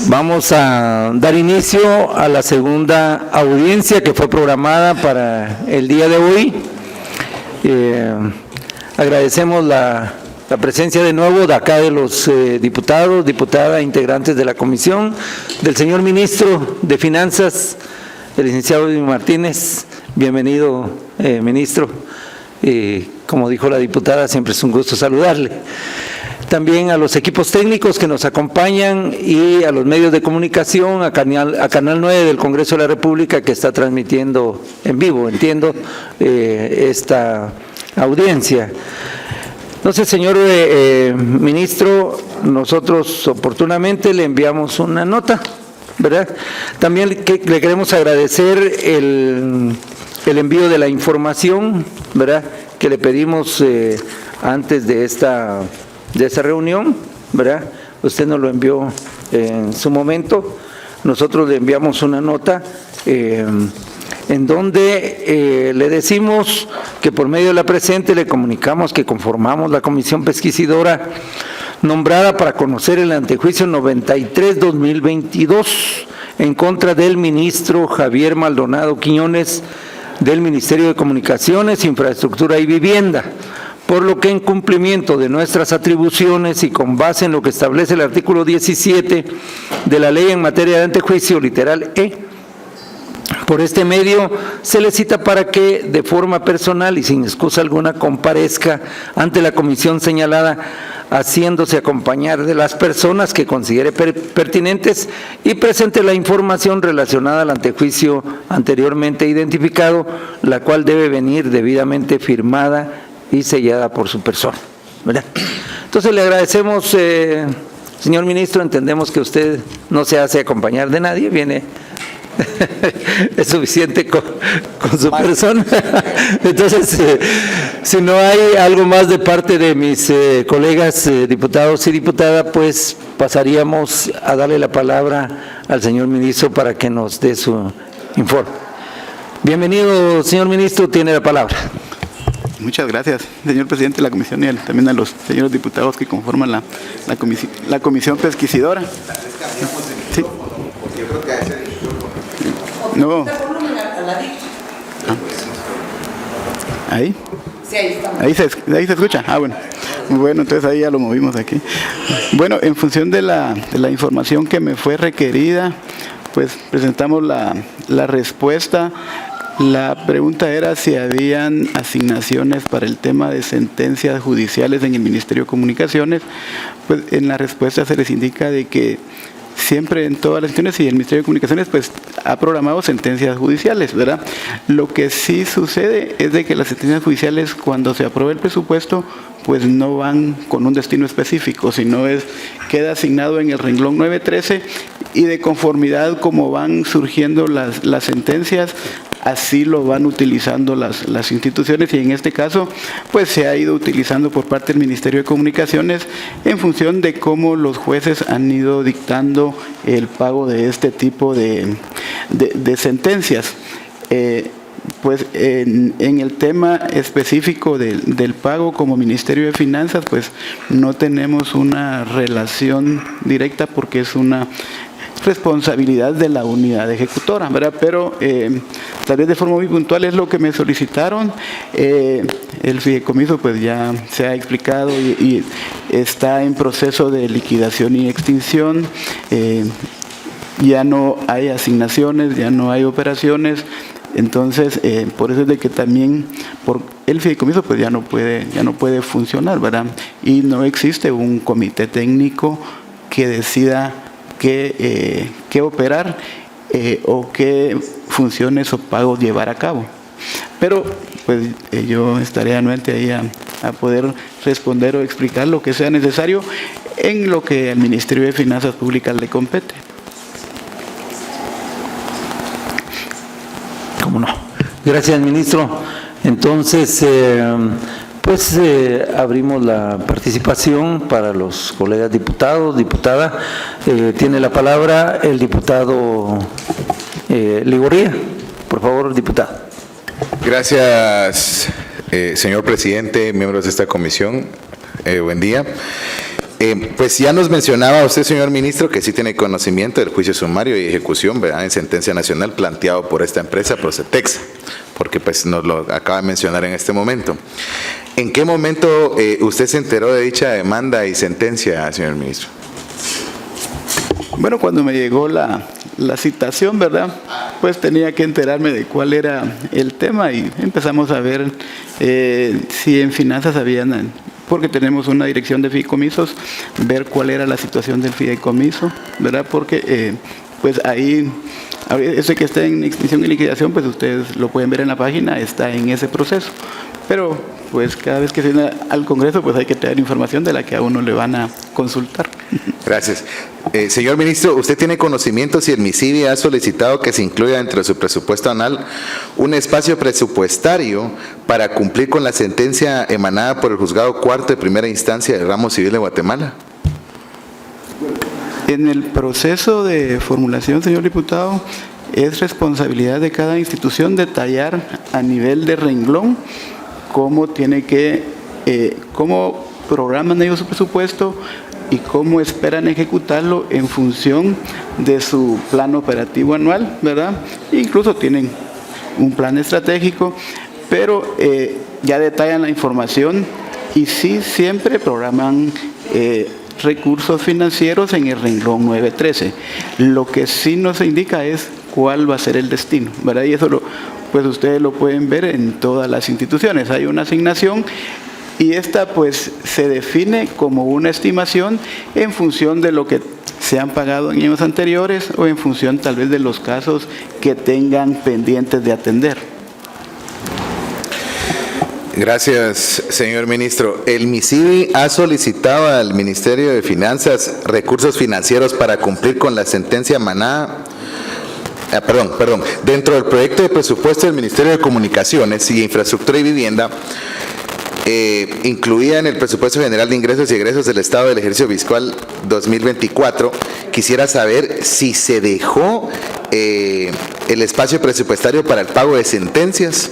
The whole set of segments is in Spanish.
Vamos a dar inicio a la segunda audiencia que fue programada para el día de hoy. Agradecemos la presencia de nuevo de acá de los diputados, diputadas, integrantes de la comisión, del señor ministro de Finanzas, el licenciado Edwin Martínez. Bienvenido, ministro. Como dijo la diputada, siempre es un gusto saludarle. También a los equipos técnicos que nos acompañan y a los medios de comunicación, a Canal 9 del Congreso de la República, que está transmitiendo en vivo, entiendo, esta audiencia. Entonces, señor ministro, nosotros oportunamente le enviamos una nota, ¿verdad? También le queremos agradecer el envío de la información, ¿verdad?, que le pedimos antes de esta reunión, ¿verdad? Usted nos lo envió en su momento. Nosotros le enviamos una nota en donde le decimos que por medio de la presente le comunicamos que conformamos la comisión pesquisidora nombrada para conocer el antejuicio 93-2022 en contra del ministro Javier Maldonado Quiñones del Ministerio de Comunicaciones, Infraestructura y Vivienda, por lo que en cumplimiento de nuestras atribuciones y con base en lo que establece el artículo 17 de la ley en materia de antejuicio, literal E, por este medio se le cita para que de forma personal y sin excusa alguna comparezca ante la comisión señalada, haciéndose acompañar de las personas que considere pertinentes y presente la información relacionada al antejuicio anteriormente identificado, la cual debe venir debidamente firmada y sellada por su persona, ¿verdad? Entonces le agradecemos, señor ministro, entendemos que usted no se hace acompañar de nadie, viene es suficiente con su persona. Entonces, si no hay algo más de parte de mis colegas diputados y diputadas, pues pasaríamos a darle la palabra al señor ministro para que nos dé su informe. Bienvenido, señor ministro, tiene la palabra. Muchas gracias, señor presidente de la comisión, y también a los señores diputados que conforman la comisión pesquisidora. Sí. No. ¿Ahí? Sí, ahí estamos. ¿Ahí se escucha? Ah, bueno. Bueno, entonces ahí ya lo movimos aquí. Bueno, en función de la información que me fue requerida, pues presentamos la respuesta. La pregunta era si habían asignaciones para el tema de sentencias judiciales en el Ministerio de Comunicaciones. Pues en la respuesta se les indica de que siempre en todas las instituciones y el Ministerio de Comunicaciones pues ha programado sentencias judiciales, ¿verdad? Lo que sí sucede es de que las sentencias judiciales, cuando se aprueba el presupuesto, pues no van con un destino específico, sino queda asignado en el renglón 913 y de conformidad como van surgiendo las sentencias, así lo van utilizando las instituciones, y en este caso pues se ha ido utilizando por parte del Ministerio de Comunicaciones en función de cómo los jueces han ido dictando el pago de este tipo de sentencias. Pues en el tema específico del pago como Ministerio de Finanzas, pues no tenemos una relación directa porque es una responsabilidad de la unidad ejecutora, ¿verdad? Pero tal vez de forma muy puntual es lo que me solicitaron. El fideicomiso pues ya se ha explicado y está en proceso de liquidación y extinción. Ya no hay asignaciones, ya no hay operaciones. Entonces, por eso es de que también por el fideicomiso pues ya no puede funcionar, ¿verdad? Y no existe un comité técnico que decida qué operar o qué funciones o pagos llevar a cabo. Pero pues yo estaré anuente ahí a poder responder o explicar lo que sea necesario en lo que al Ministerio de Finanzas Públicas le compete. ¿Cómo no? Gracias, ministro. Entonces, pues abrimos la participación para los colegas diputados, diputada. Tiene la palabra el diputado Ligorría. Por favor, diputado. Gracias, señor presidente, miembros de esta comisión. Buen día. Pues ya nos mencionaba usted, señor ministro, que sí tiene conocimiento del juicio sumario y ejecución, ¿verdad?, en sentencia nacional planteado por esta empresa, Procetex, porque pues nos lo acaba de mencionar en este momento. ¿En qué momento usted se enteró de dicha demanda y sentencia, señor ministro? Bueno, cuando me llegó la citación, ¿verdad?, pues tenía que enterarme de cuál era el tema y empezamos a ver si en finanzas habían, porque tenemos una dirección de fideicomisos, ver cuál era la situación del fideicomiso, ¿verdad?, porque pues ahí, ese que está en extinción y liquidación, pues ustedes lo pueden ver en la página, está en ese proceso. Pero pues cada vez que se viene al Congreso, pues hay que traer información de la que a uno le van a consultar. Gracias. Señor ministro, ¿usted tiene conocimiento si el MISIBI ha solicitado que se incluya dentro de su presupuesto anual un espacio presupuestario para cumplir con la sentencia emanada por el Juzgado Cuarto de Primera Instancia del Ramo Civil de Guatemala? En el proceso de formulación, señor diputado, es responsabilidad de cada institución detallar a nivel de renglón cómo programan ellos su presupuesto y cómo esperan ejecutarlo en función de su plan operativo anual, ¿verdad? Incluso tienen un plan estratégico, pero ya detallan la información y sí siempre programan recursos financieros en el renglón 913. Lo que sí nos indica es cuál va a ser el destino, ¿verdad? Y eso pues ustedes lo pueden ver en todas las instituciones. Hay una asignación y esta pues se define como una estimación en función de lo que se han pagado en años anteriores o en función tal vez de los casos que tengan pendientes de atender. Gracias, señor ministro. El MISIBI ha solicitado al Ministerio de Finanzas recursos financieros para cumplir con la sentencia emanada. Dentro del proyecto de presupuesto del Ministerio de Comunicaciones y Infraestructura y Vivienda, incluida en el presupuesto general de ingresos y egresos del Estado del ejercicio fiscal 2024, quisiera saber si se dejó el espacio presupuestario para el pago de sentencias.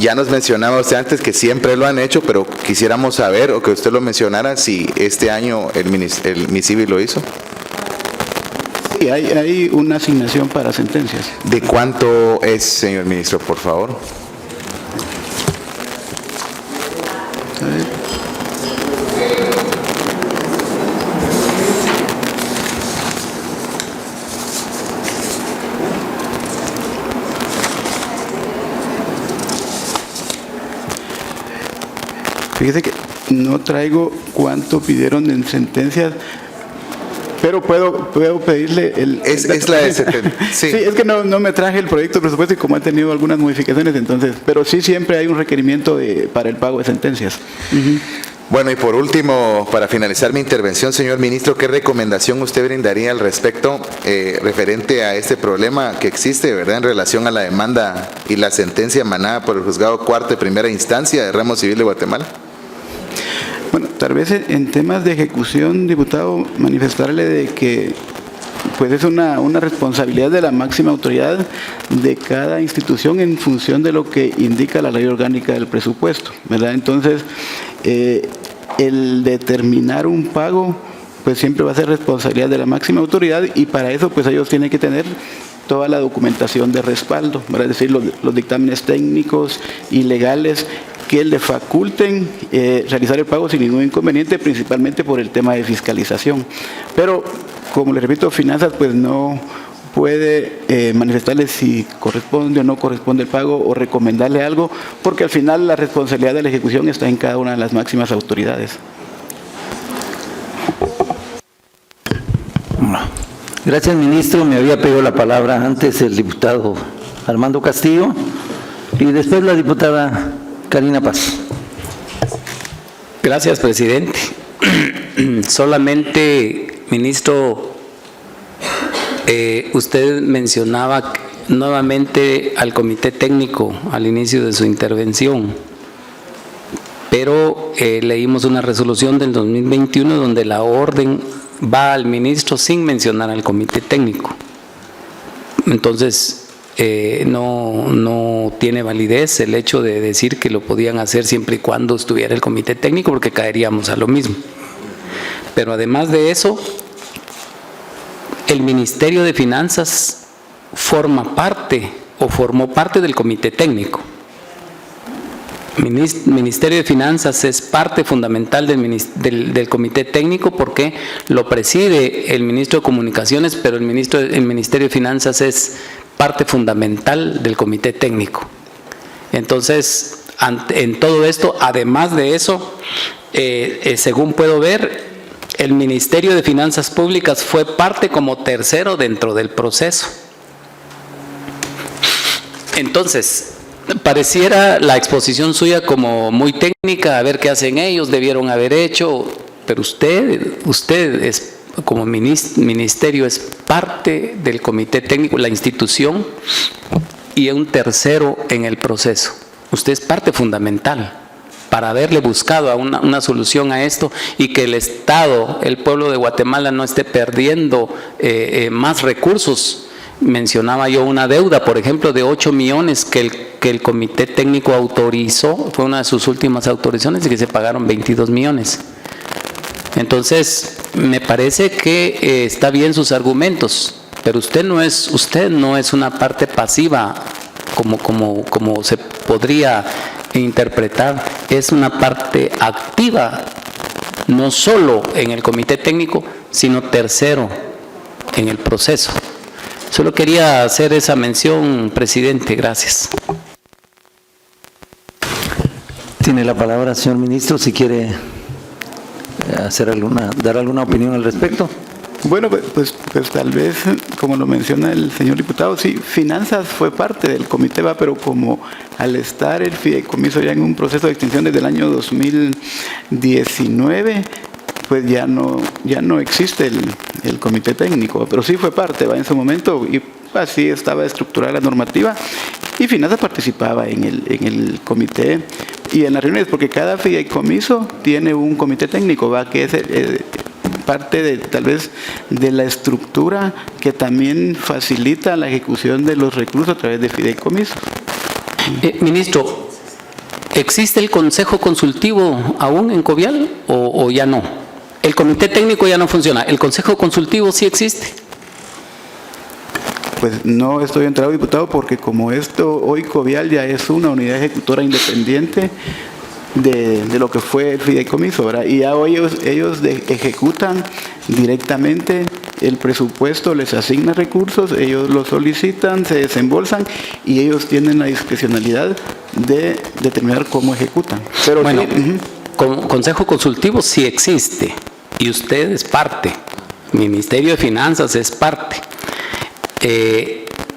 Ya nos mencionaba usted antes que siempre lo han hecho, pero quisiéramos saber, o que usted lo mencionara, si este año el MISIBI lo hizo. Sí, hay una asignación para sentencias. ¿De cuánto es, señor ministro, por favor? A ver. Fíjese que no traigo cuánto pidieron en sentencias, pero puedo pedirle Es la de 70. Sí, es que no me traje el proyecto de presupuesto y como ha tenido algunas modificaciones, entonces, pero sí siempre hay un requerimiento para el pago de sentencias. Bueno, y por último, para finalizar mi intervención, señor ministro, ¿qué recomendación usted brindaría al respecto referente a este problema que existe, ¿verdad?, en relación a la demanda y la sentencia emanada por el Juzgado Cuarto de Primera Instancia del Ramo Civil de Guatemala? Bueno, tal vez en temas de ejecución, diputado, manifestarle de que pues es una responsabilidad de la máxima autoridad de cada institución en función de lo que indica la ley orgánica del presupuesto, ¿verdad? Entonces, el determinar un pago pues siempre va a ser responsabilidad de la máxima autoridad y para eso pues ellos tienen que tener toda la documentación de respaldo, ¿verdad? Es decir, los dictámenes técnicos y legales que le faculten realizar el pago sin ningún inconveniente, principalmente por el tema de fiscalización. Pero, como le repito, finanzas pues no puede manifestarle si corresponde o no corresponde el pago o recomendarle algo, porque al final la responsabilidad de la ejecución está en cada una de las máximas autoridades. Gracias, ministro. Me había pedido la palabra antes el diputado Armando Castillo y después la diputada Karina Paz. Gracias, presidente. Solamente, ministro, usted mencionaba nuevamente al comité técnico al inicio de su intervención, pero leímos una resolución del 2021 donde la orden va al ministro sin mencionar al comité técnico. Entonces, no tiene validez el hecho de decir que lo podían hacer siempre y cuando estuviera el comité técnico, porque caeríamos a lo mismo. Pero además de eso, el Ministerio de Finanzas forma parte o formó parte del comité técnico. Ministerio de Finanzas es parte fundamental del comité técnico porque lo preside el ministro de Comunicaciones, pero el Ministerio de Finanzas es parte fundamental del comité técnico. Entonces, en todo esto, además de eso, según puedo ver, el Ministerio de Finanzas Públicas fue parte como tercero dentro del proceso. Entonces, pareciera la exposición suya como muy técnica, a ver qué hacen ellos, debieron haber hecho, pero usted es, como ministerio, es parte del comité técnico, la institución, y un tercero en el proceso. Usted es parte fundamental para haberle buscado una solución a esto y que el Estado, el pueblo de Guatemala, no esté perdiendo más recursos. Mencionaba yo una deuda, por ejemplo, de 8 millones que el comité técnico autorizó, fue una de sus últimas autorizaciones, y que se pagaron 22 millones. Entonces, me parece que está bien sus argumentos, pero usted no es una parte pasiva como se podría interpretar, es una parte activa, no solo en el comité técnico, sino tercero en el proceso. Solo quería hacer esa mención, presidente. Gracias. Tiene la palabra, señor ministro, si quiere dar alguna opinión al respecto. Bueno, pues tal vez, como lo menciona el señor diputado, sí, Finanzas fue parte del comité, pero como al estar el fideicomiso ya en un proceso de extinción desde el año 2019, pues ya no existe el comité técnico, pero sí fue parte, en su momento, y así estaba estructurada la normativa, y Finanzas participaba en el comité y en las reuniones, porque cada fideicomiso tiene un comité técnico, que es parte tal vez de la estructura que también facilita la ejecución de los recursos a través de fideicomisos. Ministro, ¿existe el Consejo Consultivo aún en Covial o ya no? El comité técnico ya no funciona, ¿el Consejo Consultivo sí existe? Pues no estoy enterado, diputado, porque como hoy Covial ya es una unidad ejecutora independiente de lo que fue el fideicomiso, ¿verdad? Y ya hoy ellos ejecutan directamente el presupuesto, les asigna recursos, ellos lo solicitan, se desembolsan y ellos tienen la discrecionalidad de determinar cómo ejecutan. Pero bueno, sí, Consejo Consultivo sí existe y usted es parte, Ministerio de Finanzas es parte.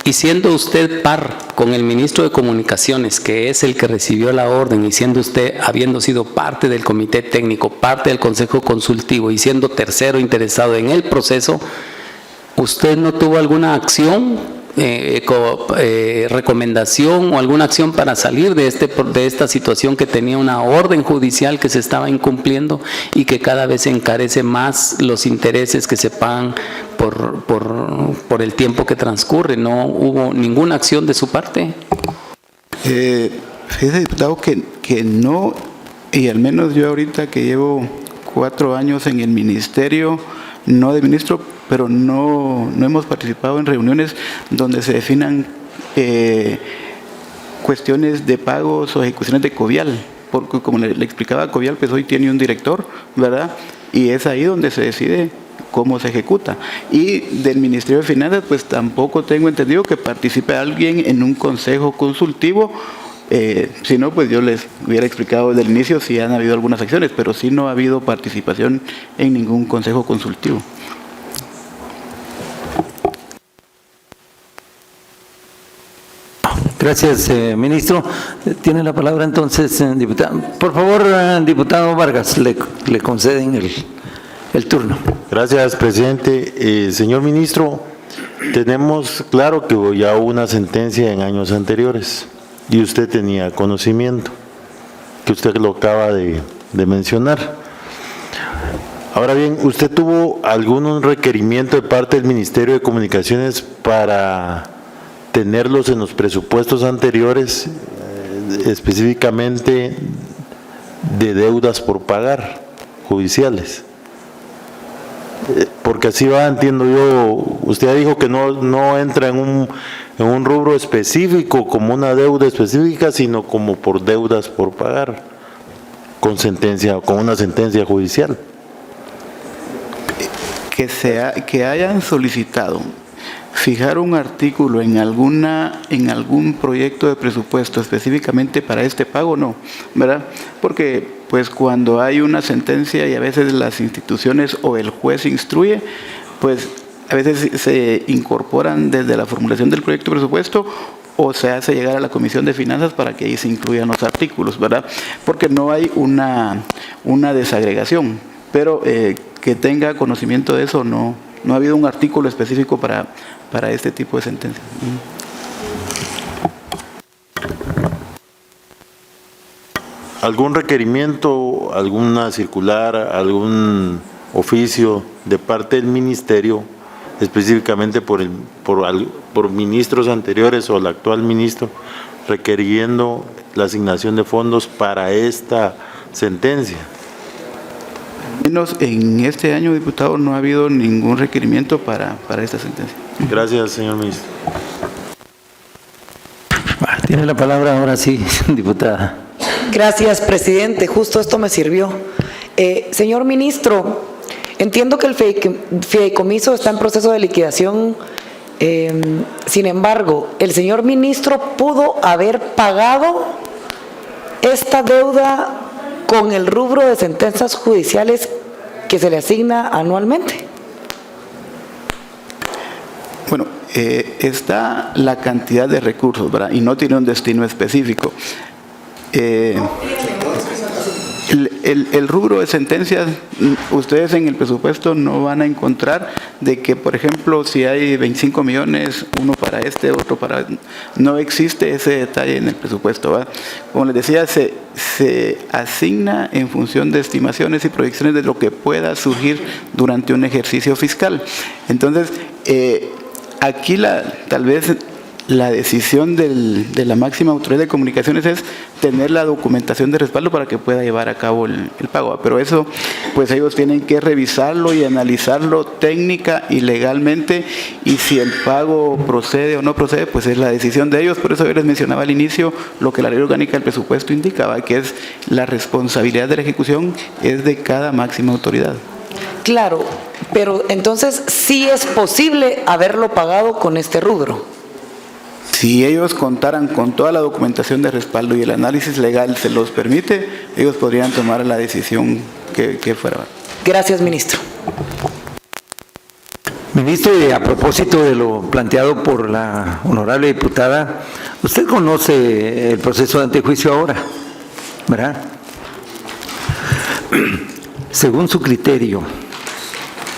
Y siendo usted par con el ministro de Comunicaciones, que es el que recibió la orden, y siendo usted, habiendo sido parte del comité técnico, parte del Consejo Consultivo y siendo tercero interesado en el proceso, ¿usted no tuvo alguna acción, recomendación o alguna acción para salir de esta situación que tenía una orden judicial que se estaba incumpliendo y que cada vez encarece más los intereses que se pagan por el tiempo que transcurre? ¿No hubo ninguna acción de su parte? Fíjese, diputado, que no, y al menos yo ahorita que llevo 4 años en el ministerio, no de ministro, pero no hemos participado en reuniones donde se definan cuestiones de pagos o ejecuciones de Covial, porque como le explicaba, Covial pues hoy tiene un director, ¿verdad? Y es ahí donde se decide cómo se ejecuta. Y del Ministerio de Finanzas pues tampoco tengo entendido que participe alguien en un consejo consultivo. Si no, pues yo les hubiera explicado desde el inicio si han habido algunas acciones, pero sí no ha habido participación en ningún consejo consultivo. Gracias, ministro. Tiene la palabra entonces, diputado. Por favor, diputado Vargas, le conceden el turno. Gracias, presidente. Señor ministro, tenemos claro que ya hubo una sentencia en años anteriores y usted tenía conocimiento, que usted lo acaba de mencionar. Ahora bien, ¿usted tuvo algún requerimiento de parte del Ministerio de Comunicaciones para tenerlos en los presupuestos anteriores, específicamente de deudas por pagar judiciales? Porque así va, entiendo yo. Usted dijo que no entra en un rubro específico, como una deuda específica, sino como por deudas por pagar, con una sentencia judicial. Que hayan solicitado fijar un artículo en algún proyecto de presupuesto específicamente para este pago, no, ¿verdad? Porque pues cuando hay una sentencia y a veces las instituciones o el juez instruye, pues a veces se incorporan desde la formulación del proyecto de presupuesto o se hace llegar a la Comisión de Finanzas para que ahí se incluyan los artículos, ¿verdad? Porque no hay una desagregación, pero que tenga conocimiento de eso, no ha habido un artículo específico para este tipo de sentencias. ¿Algún requerimiento, alguna circular, algún oficio de parte del ministerio, específicamente por ministros anteriores o el actual ministro, requiriendo la asignación de fondos para esta sentencia? Menos en este año, diputado, no ha habido ningún requerimiento para esta sentencia. Gracias, señor ministro. Tiene la palabra ahora sí, diputada. Gracias, presidente. Justo esto me sirvió. Señor ministro, entiendo que el fideicomiso está en proceso de liquidación. Sin embargo, ¿el señor ministro pudo haber pagado esta deuda con el rubro de sentencias judiciales que se le asigna anualmente? Bueno, está la cantidad de recursos, ¿verdad? Y no tiene un destino específico. El rubro de sentencias, ustedes en el presupuesto no van a encontrar de que, por ejemplo, si hay 25 millones, uno para otro para... No existe ese detalle en el presupuesto, ¿verdad? Como les decía, se asigna en función de estimaciones y proyecciones de lo que pueda surgir durante un ejercicio fiscal. Entonces, aquí tal vez la decisión de la máxima autoridad de comunicaciones es tener la documentación de respaldo para que pueda llevar a cabo el pago. Pero eso, pues ellos tienen que revisarlo y analizarlo técnica y legalmente, y si el pago procede o no procede, pues es la decisión de ellos. Por eso yo les mencionaba al inicio lo que la ley orgánica del presupuesto indicaba, que es la responsabilidad de la ejecución es de cada máxima autoridad. Claro, pero entonces sí es posible haberlo pagado con este rubro. Si ellos contaran con toda la documentación de respaldo y el análisis legal se los permite, ellos podrían tomar la decisión que fuera. Gracias, ministro. Ministro, a propósito de lo planteado por la honorable diputada, usted conoce el proceso de antejuicio ahora, ¿verdad? Según su criterio,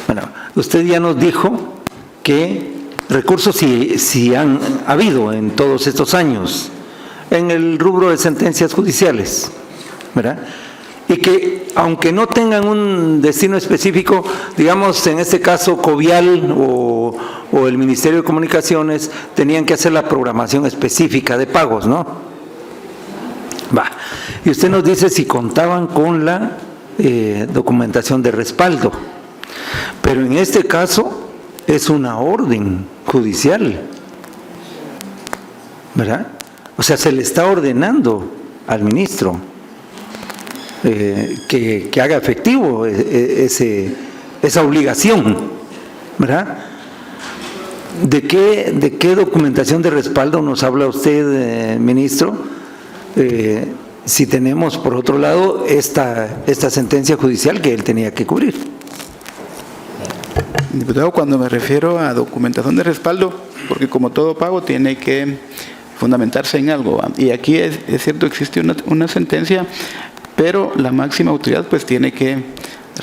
bueno, usted ya nos dijo que recursos sí han habido en todos estos años en el rubro de sentencias judiciales, ¿verdad? Y que aunque no tengan un destino específico, digamos en este caso Covial o el Ministerio de Comunicaciones tenían que hacer la programación específica de pagos, ¿no? Y usted nos dice si contaban con la documentación de respaldo, pero en este caso es una orden judicial, ¿verdad? O sea, se le está ordenando al ministro que haga efectivo esa obligación, ¿verdad? ¿De qué documentación de respaldo nos habla usted, ministro? Si tenemos, por otro lado, esta sentencia judicial que él tenía que cubrir. Diputado, cuando me refiero a documentación de respaldo, porque como todo pago tiene que fundamentarse en algo, y aquí es cierto, existe una sentencia, pero la máxima autoridad pues tiene que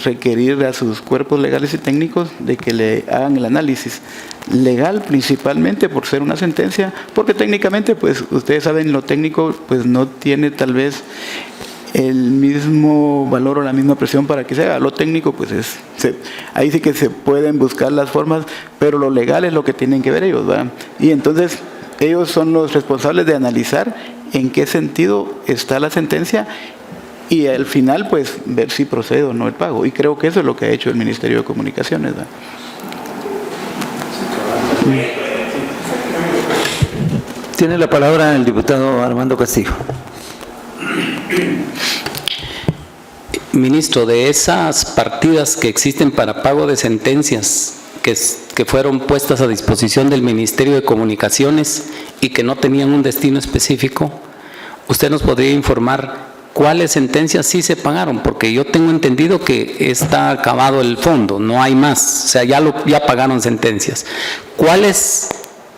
requerir a sus cuerpos legales y técnicos de que le hagan el análisis legal, principalmente por ser una sentencia, porque técnicamente pues ustedes saben, lo técnico pues no tiene tal vez el mismo valor o la misma presión para que se haga. Lo técnico pues ahí sí que se pueden buscar las formas, pero lo legal es lo que tienen que ver ellos, ¿verdad? Y entonces ellos son los responsables de analizar en qué sentido está la sentencia y al final pues ver si procede o no el pago. Y creo que eso es lo que ha hecho el Ministerio de Comunicaciones, ¿verdad? Tiene la palabra el diputado Armando Castillo. Ministro, de esas partidas que existen para pago de sentencias que fueron puestas a disposición del Ministerio de Comunicaciones y que no tenían un destino específico, ¿usted nos podría informar cuáles sentencias sí se pagaron? Porque yo tengo entendido que está acabado el fondo, no hay más, o sea, ya pagaron sentencias. ¿Cuáles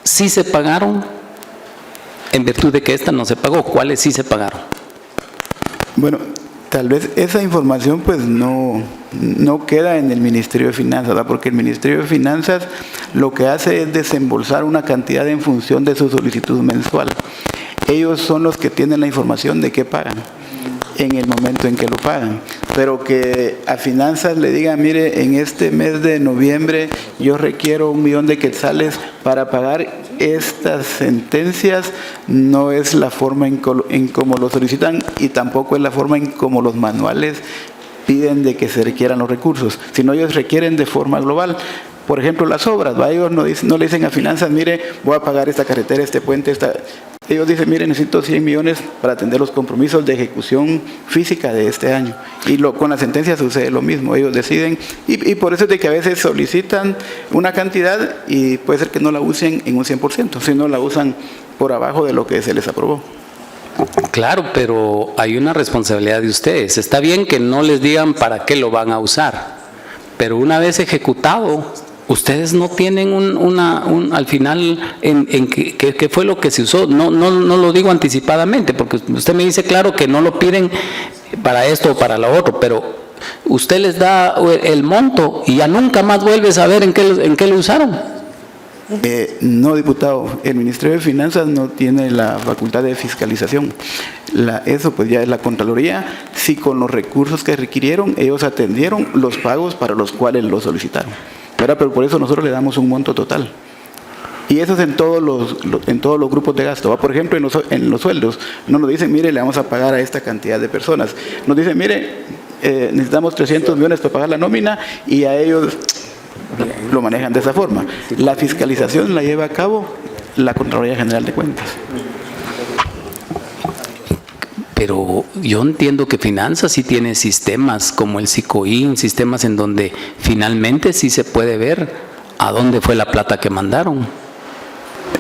sí se pagaron en virtud de que esta no se pagó? ¿Cuáles sí se pagaron? Bueno, tal vez esa información pues no queda en el Ministerio de Finanzas, ¿verdad? Porque el Ministerio de Finanzas lo que hace es desembolsar una cantidad en función de su solicitud mensual. Ellos son los que tienen la información de qué pagan en el momento en que lo pagan. Pero que a Finanzas le digan, mire, en este mes de noviembre yo requiero 1 millón de quetzales para pagar estas sentencias, no es la forma en cómo lo solicitan y tampoco es la forma en cómo los manuales piden de que se requieran los recursos, sino ellos requieren de forma global. Por ejemplo, las obras, ¿va? Ellos no le dicen a Finanzas, mire, voy a pagar esta carretera, este puente, ellos dicen, mire, necesito 100 millones para atender los compromisos de ejecución física de este año. Y con la sentencia sucede lo mismo, ellos deciden, y por eso es de que a veces solicitan una cantidad y puede ser que no la usen en un 100%, sino la usan por abajo de lo que se les aprobó. Claro, pero hay una responsabilidad de ustedes. Está bien que no les digan para qué lo van a usar, pero una vez ejecutado, ustedes no tienen al final en qué fue lo que se usó. No lo digo anticipadamente, porque usted me dice claro que no lo piden para esto o para lo otro, pero usted les da el monto y ya nunca más vuelve a saber en qué lo usaron. No, diputado, el Ministerio de Finanzas no tiene la facultad de fiscalización. Eso pues ya es la Contraloría. Si con los recursos que requirieron, ellos atendieron los pagos para los cuales lo solicitaron. Pero por eso nosotros le damos un monto total. Y eso es en todos los grupos de gasto, ¿va? Por ejemplo, en los sueldos, no nos dicen, mire, le vamos a pagar a esta cantidad de personas. Nos dicen, mire, necesitamos 300 millones para pagar la nómina, y a ellos lo manejan de esa forma. La fiscalización la lleva a cabo la Contraloría General de Cuentas. Pero yo entiendo que Finanzas sí tiene sistemas como el SICOIN, sistemas en donde finalmente sí se puede ver a dónde fue la plata que mandaron.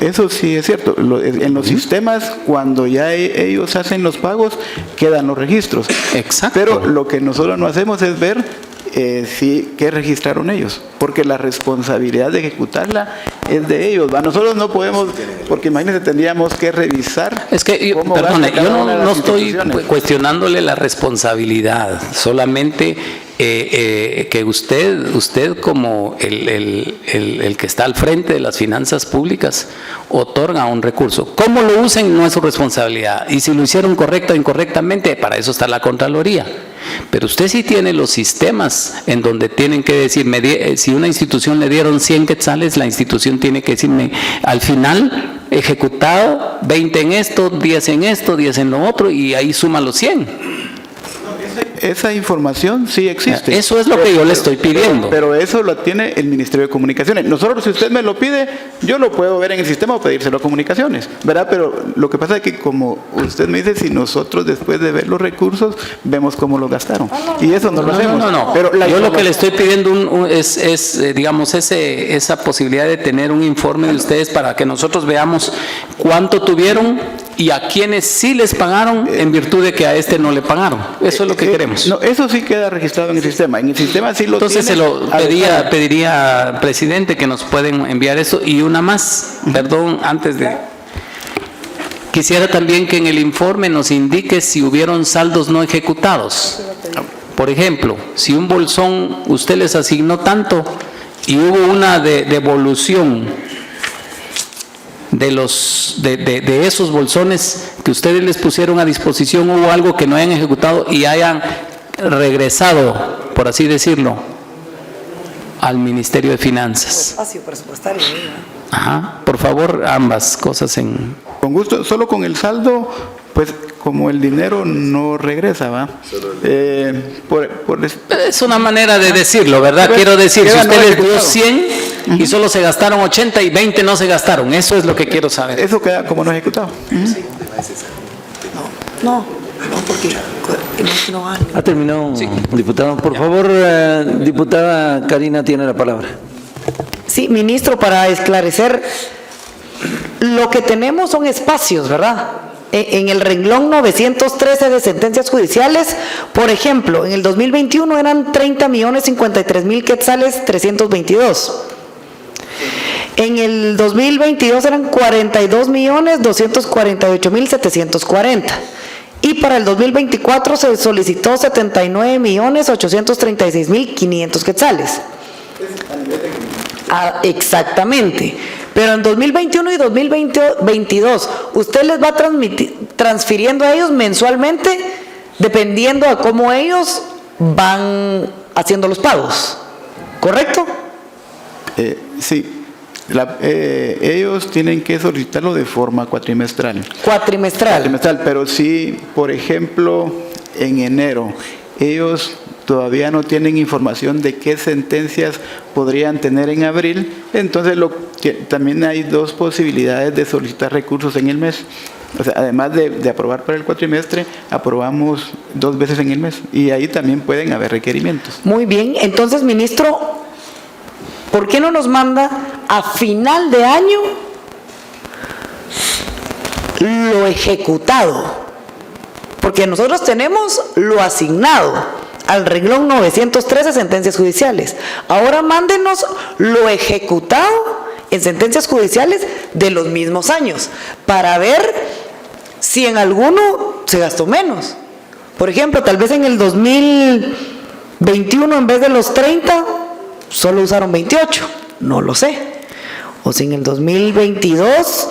Eso sí es cierto. En los sistemas, cuando ya ellos hacen los pagos, quedan los registros. Exacto. Pero lo que nosotros no hacemos es ver qué registraron ellos, porque la responsabilidad de ejecutarla es de ellos, ¿va? Nosotros no podemos, porque imagínense, tendríamos que revisar. Es que, perdone, yo no estoy cuestionándole la responsabilidad, solamente que usted como el que está al frente de las finanzas públicas otorga un recurso. ¿Cómo lo usen? No es su responsabilidad. Y si lo hicieron correcta o incorrectamente, para eso está la Contraloría. Pero usted sí tiene los sistemas en donde tienen que decir, si una institución le dieron 100 quetzales, la institución tiene que decirme, al final, ejecutado, 20 en esto, 10 en esto, 10 en lo otro, y ahí suma los 100. Esa información sí existe. Eso es lo que yo le estoy pidiendo. Pero eso lo tiene el Ministerio de Comunicaciones. Nosotros, si usted me lo pide, yo lo puedo ver en el sistema o pedírselo a Comunicaciones, ¿verdad? Pero lo que pasa es que, como usted me dice, si nosotros después de ver los recursos, vemos cómo los gastaron. Y eso no lo hacemos. No. Pero yo lo que le estoy pidiendo es digamos, esa posibilidad de tener un informe de ustedes para que nosotros veamos cuánto tuvieron y a quienes sí les pagaron en virtud de que a este no le pagaron. Eso es lo que queremos. No, eso sí queda registrado en el sistema. En el sistema sí lo Entonces tiene. pediría, presidente, que nos pueden enviar eso. Y una más, perdón, antes de... Quisiera también que en el informe nos indique si hubieron saldos no ejecutados. Por ejemplo, si un bolsón usted les asignó tanto y hubo una devolución de esos bolsones que ustedes les pusieron a disposición, hubo algo que no hayan ejecutado y hayan regresado, por así decirlo, al Ministerio de Finanzas. Espacio presupuestario. Ajá, por favor, ambas cosas en... Con gusto, solo con el saldo, pues como el dinero no regresa, ¿va? Es una manera de decirlo, ¿verdad? Pues, Quiero decir, si queda usted no les dio ejecutado. 100 y solo se gastaron 80 y 20 no se gastaron, eso es lo que quiero saber. eso queda como no ejecutado. No, porque no vale. Ha terminado, diputado. Por favor, diputada Karina tiene la palabra. Sí, ministro, para esclarecer, lo que tenemos son espacios, ¿verdad? En el renglón 913 de sentencias judiciales, por ejemplo, en el 2021 eran 30.053.000 quetzales 322. En el 2022 eran 42.248.740. Y para el 2024 se solicitó 79.836.500 quetzales. Ah, exactamente. Pero en 2021 y 2022, usted les va transfiriendo a ellos mensualmente, dependiendo de cómo ellos van haciendo los pagos. ¿Correcto? Sí. Ellos tienen que solicitarlo de forma cuatrimestral. Cuatrimestral. Pero sí, por ejemplo, en enero, ellos todavía no tienen información de qué sentencias podrían tener en abril, entonces también hay dos posibilidades de solicitar recursos en el mes. O sea, además de aprobar para el cuatrimestre, aprobamos 2 veces en el mes y ahí también pueden haber requerimientos. Muy bien. Entonces, ministro, ¿por qué no nos manda a final de año lo ejecutado? Porque nosotros tenemos lo asignado al renglón 913 sentencias judiciales. Ahora mándenos lo ejecutado en sentencias judiciales de los mismos años para ver si en alguno se gastó menos. Por ejemplo, tal vez en el 2021 en vez de los 30 solo usaron 28, no lo sé. O si en el 2022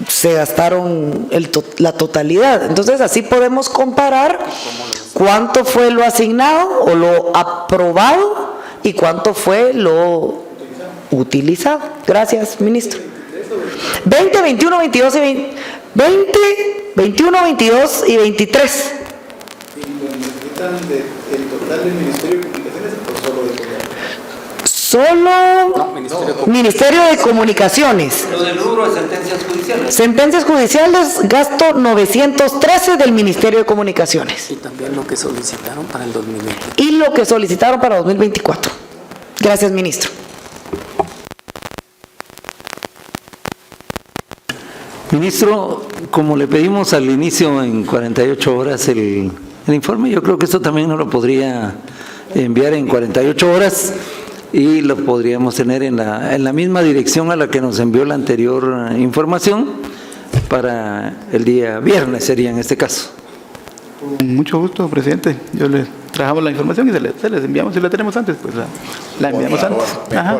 se gastaron la totalidad. Entonces así podemos comparar cuánto fue lo asignado o lo aprobado y cuánto fue lo utilizado. Gracias, ministro. 20, 21, 22 y 20, 21, 22 y 23. ¿El total del Ministerio de Comunicaciones o solo de Solo Ministerio de Comunicaciones. Lo del rubro de sentencias judiciales. Sentencias judiciales, gasto 913 del Ministerio de Comunicaciones. Y también lo que solicitaron para el 2020. Y lo que solicitaron para 2024. Gracias, ministro. Ministro, como le pedimos al inicio en 48 horas el informe, yo creo que esto también nos lo podría enviar en 48 horas y lo podríamos tener en la misma dirección a la que nos envió la anterior información para el día viernes, sería en este caso. Con mucho gusto, presidente. Yo les trajamos la información y se les enviamos. Si la tenemos antes, pues la enviamos antes. Ajá.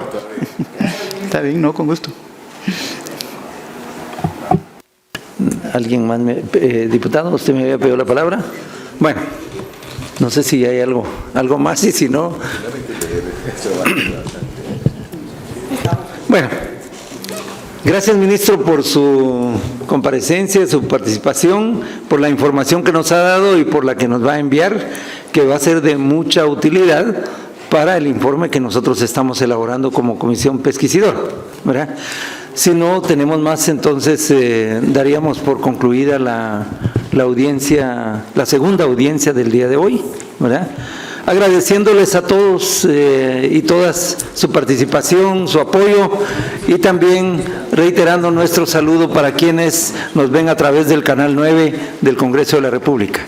Está bien, no, con gusto. ¿Alguien más? Diputado, ¿usted me había pedido la palabra? Bueno, no sé si hay algo más y si no... Bueno, gracias, ministro, por su comparecencia, su participación, por la información que nos ha dado y por la que nos va a enviar, que va a ser de mucha utilidad para el informe que nosotros estamos elaborando como Comisión Pesquisidora, ¿verdad? Si no tenemos más, entonces daríamos por concluida la audiencia, la segunda audiencia del día de hoy, ¿verdad? Agradeciéndoles a todos y todas su participación, su apoyo y también reiterando nuestro saludo para quienes nos ven a través del canal 9 del Congreso de la República.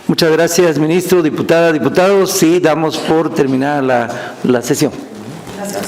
Muchas gracias, ministro, diputada, diputados. Sí, damos por terminada la sesión. Gracias.